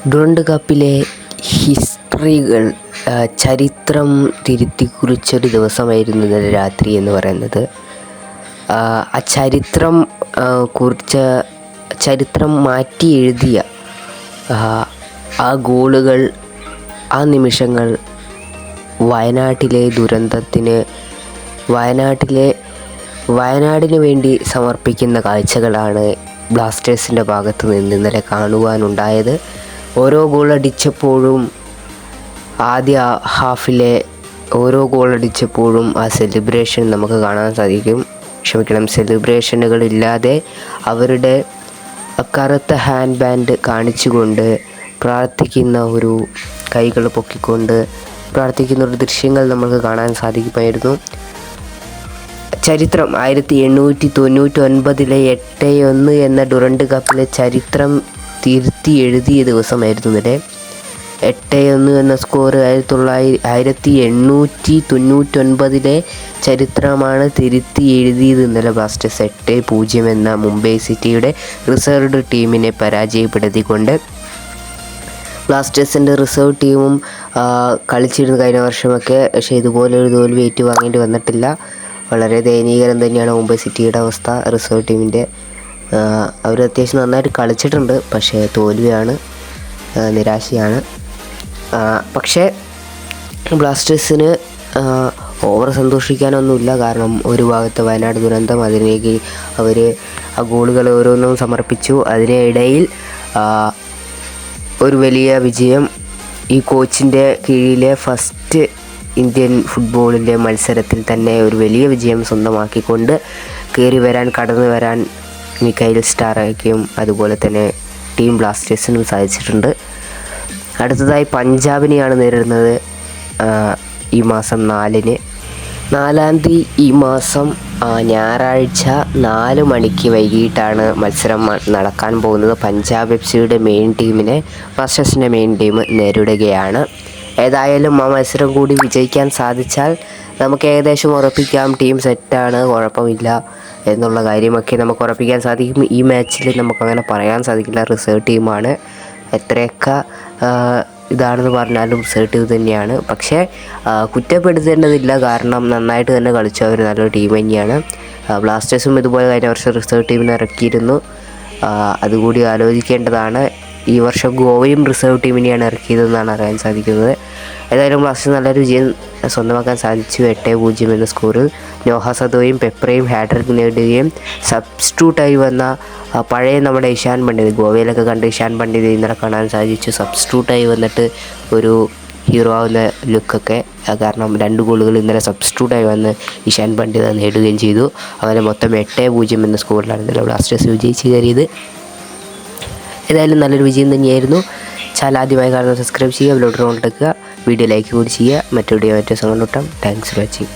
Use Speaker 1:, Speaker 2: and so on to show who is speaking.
Speaker 1: Durand കപ്പിലെ ഹിസ്റ്ററികൾ ചരിത്രം തിരുത്തിക്കുറിച്ചൊരു ദിവസമായിരുന്നു ഇന്നലെ രാത്രി എന്ന് പറയുന്നത്. ആ ചരിത്രം മാറ്റി എഴുതിയ ആ ഗോളുകൾ, ആ നിമിഷങ്ങൾ വയനാട്ടിലെ ദുരന്തത്തിന് വയനാടിന് വേണ്ടി സമർപ്പിക്കുന്ന കാഴ്ചകളാണ് ബ്ലാസ്റ്റേഴ്സിൻ്റെ ഭാഗത്ത് നിന്ന് ഇന്നലെ കാണുവാനുണ്ടായത്. ഓരോ ഗോളടിച്ചപ്പോഴും ആദ്യ ഹാഫിലെ ഓരോ ഗോളടിച്ചപ്പോഴും ആ സെലിബ്രേഷൻ നമുക്ക് കാണാൻ സാധിക്കും. സെലിബ്രേഷനുകളില്ലാതെ അവരുടെ കറുത്ത ഹാൻഡ് ബാൻഡ് കാണിച്ചുകൊണ്ട് പ്രാർത്ഥിക്കുന്ന ഒരു കൈകൾ പൊക്കിക്കൊണ്ട് പ്രാർത്ഥിക്കുന്ന ഒരു ദൃശ്യങ്ങൾ നമുക്ക് കാണാൻ സാധിക്കുമായിരുന്നു. ചരിത്രം 1899 8-1 എന്ന ഡുറൻഡ് കപ്പിലെ ചരിത്രം തിരുത്തി എഴുതിയ ദിവസമായിരുന്നു ഇന്നലെ. 8-1 എന്ന സ്കോർ 1899 ചരിത്രമാണ് തിരുത്തി എഴുതിയത് ഇന്നലെ ബ്ലാസ്റ്റേഴ്സ് 8-0 എന്ന മുംബൈ സിറ്റിയുടെ റിസർവ്ഡ് ടീമിനെ പരാജയപ്പെടുത്തിക്കൊണ്ട്. ബ്ലാസ്റ്റേഴ്സിൻ്റെ റിസർവ് ടീമും കളിച്ചിരുന്നു കഴിഞ്ഞ വർഷമൊക്കെ, പക്ഷേ ഇതുപോലൊരു തോൽവി ഏറ്റുവാങ്ങേണ്ടി വന്നിട്ടില്ല. വളരെ ദയനീയകരം തന്നെയാണ് മുംബൈ സിറ്റിയുടെ അവസ്ഥ. റിസർവ് ടീമിൻ്റെ അവർ അത്യാവശ്യം നന്നായിട്ട് കളിച്ചിട്ടുണ്ട്, പക്ഷേ തോൽവിയാണ്, നിരാശയാണ്. പക്ഷേ ബ്ലാസ്റ്റേഴ്സിന് ഓവർ സന്തോഷിക്കാനൊന്നുമില്ല. കാരണം ഒരു ഭാഗത്ത് വയനാട് ദുരന്തം, അതിലേക്ക് അവർ ആ ഗോളുകൾ ഓരോന്നും സമർപ്പിച്ചു. അതിനിടയിൽ ഒരു വലിയ വിജയം, ഈ കോച്ചിൻ്റെ കീഴിലെ ഫസ്റ്റ് ഇന്ത്യൻ ഫുട്ബോളിൻ്റെ മത്സരത്തിൽ തന്നെ ഒരു വലിയ വിജയം സ്വന്തമാക്കിക്കൊണ്ട് കടന്നു വരാൻ മിക്കൈൽ സ്റ്റാർക്കും അതുപോലെ തന്നെ ടീം ബ്ലാസ്റ്റേഴ്സിനും സാധിച്ചിട്ടുണ്ട്. അടുത്തതായി പഞ്ചാബിനെയാണ് നേരിടുന്നത് ഈ മാസം 4-ന്. 4-ാം തീയതി ഈ മാസം ഞായറാഴ്ച 4 മണിക്ക് വൈകിട്ടാണ് മത്സരം നടക്കാൻ പോകുന്നത്. പഞ്ചാബ് FC മെയിൻ ടീമിനെ ബ്ലാസ്റ്റേഴ്സിൻ്റെ മെയിൻ ടീം നേരിടുകയാണ്. ഏതായാലും ആ മത്സരം കൂടി വിജയിക്കാൻ സാധിച്ചാൽ നമുക്ക് ഏകദേശം ഉറപ്പിക്കാം ടീം സെറ്റാണ്, കുഴപ്പമില്ല എന്നുള്ള കാര്യമൊക്കെ നമുക്ക് ഉറപ്പിക്കാൻ സാധിക്കും. ഈ മാച്ചിൽ നമുക്കങ്ങനെ പറയാൻ സാധിക്കില്ല, റിസർവ് ടീമാണ്. എത്രയൊക്കെ ഇതാണെന്ന് പറഞ്ഞാലും റിസർവ് ടീം തന്നെയാണ്. പക്ഷേ കുറ്റപ്പെടുത്തേണ്ടതില്ല, കാരണം നന്നായിട്ട് തന്നെ കളിച്ചു, അവർ നല്ലൊരു ടീം തന്നെയാണ്. ബ്ലാസ്റ്റേഴ്സും ഇതുപോലെ കഴിഞ്ഞ വർഷം റിസർവ് ടീമിനെ ഇറക്കിയിരുന്നു, അതുകൂടി ആലോചിക്കേണ്ടതാണ്. ഈ വർഷം ഗോവയും റിസർവ് ടീമിനെയാണ് ഇറക്കിയതെന്നാണ് അറിയാൻ സാധിക്കുന്നത്. ഏതായാലും ബ്ലാസ്റ്റേഴ്സ് നല്ലൊരു വിജയം സ്വന്തമാക്കാൻ സാധിച്ചു. 8-0 എന്ന സ്കോറിൽ നോഹ സദോയും പെപ്രയും ഹാട്രിക് നേടുകയും സബ്സ്റ്റിറ്റ്യൂട്ടായി വന്ന പഴയ നമ്മുടെ ഇഷാൻ പണ്ഡിത്, ഗോവയിലൊക്കെ കണ്ട് ഇഷാൻ പണ്ഡിത് ഇന്നലെ കാണാൻ സാധിച്ചു. സബ്സ്റ്റിറ്റ്യൂട്ടായി വന്നിട്ട് ഒരു ഹീറോ ആവുന്ന ലുക്കൊക്കെ, കാരണം 2 ഗോളുകൾ ഇന്നലെ സബ്സ്റ്റിറ്റ്യൂട്ടായി വന്ന് ഇഷാൻ പണ്ഡിത് നേടുകയും ചെയ്തു. അങ്ങനെ മൊത്തം 8-0 എന്ന സ്കോറിലാണ് ഇന്നലെ ബ്ലാസ്റ്റേഴ്സ് വിജയിച്ച് കയറിയത്. ഏതായാലും നല്ലൊരു വിജയം തന്നെയായിരുന്നു. ആദ്യമായി കാണുന്നത് സബ്സ്ക്രൈബ് ചെയ്യുക, ബെൽ ബട്ടൺ ഓൺ എടുക്കുക, വീഡിയോ ലൈക്ക് കൂടി ചെയ്യുക. മറ്റു ദിവസം കണ്ടുമുട്ടാം. Thanks for watching.